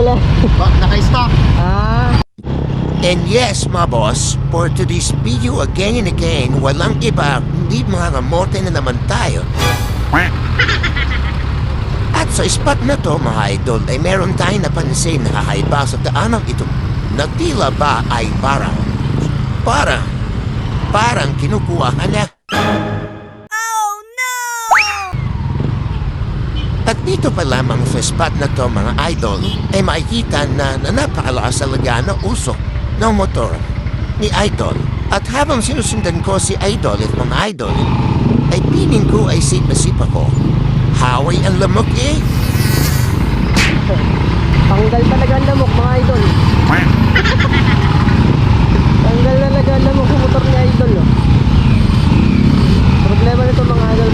bili. Naka-stock. Ah, And yes, mga boss, for today's video again and again, walang iba, hindi mga ramote na naman tayo. At sa spot na to, mga idol, ay meron tayong napansin na kakaiba sa daanan ito na tila ba ay parang kinukuha na. At dito pa lamang sa spot na to, mga idol, ay makikita na napakalakas talaga na usok ng motor ni Idol. At habang sinusundan ko si Idol at mga idol, ay piling ko ay safe na safe ako. Haway ang lamok eh. tanggal talaga ang lamok, mga idol. Tanggal talaga ang lamok sa motor ni Idol, no? Problema nito, mga idol,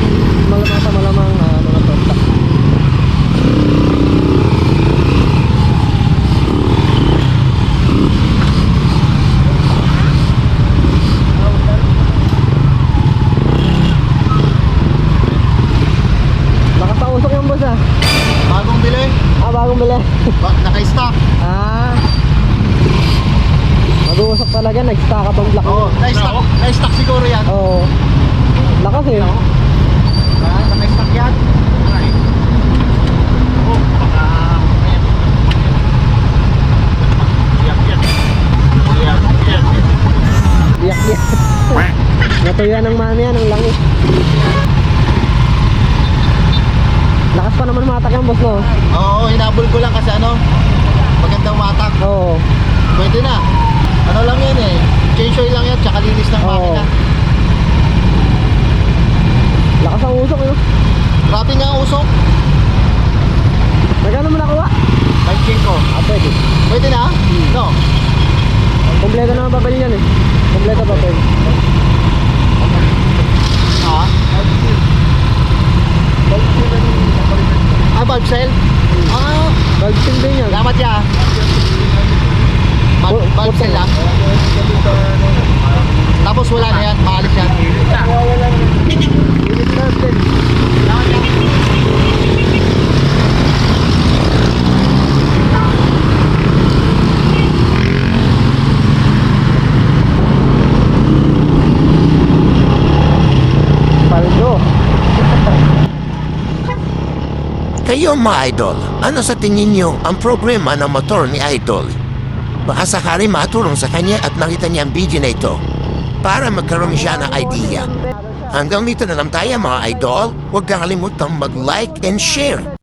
malamang sa malamang mga torta. Nakapausok yung boss, ah. Bagong bili. Bagong bili. Naka-stock. Mag-uusok talaga, nag-stack up ang block. Oo, na-stock siguro yan. Oo. Lakas eh. Naka-stock yan. Oh, baka... Yak. Natuya ng mami yan, ang langis. Lakas pa naman matak yung boss, no? Oo, hinabol ko lang kasi magandang matak. Oo. Pwede na. Ano lang yan eh. Change oil lang yan, tsaka linis ng makina. Lakas ang usok, no? Grabe nga ang usok. Magkano mo nakuha? 5 ko. Pwede. Pwede na? No. Kompleto na ang babali yan eh. Kompleto pa pwede. Bulb cell? Bulb seal din yan. Salamat ya. Bulb cell lang. Tapos wala na yan, maalis yan. Unit natin. Paldo. Kayo mga idol, ano sa tingin nyo ang problema ng motor ni Idol? Baka sakali matulong sa kanya at nakita niya ang video na ito para magkaroon siya ng idea. Hanggang dito na lang tayo mga idol, huwag kang kalimutang mag-like and share.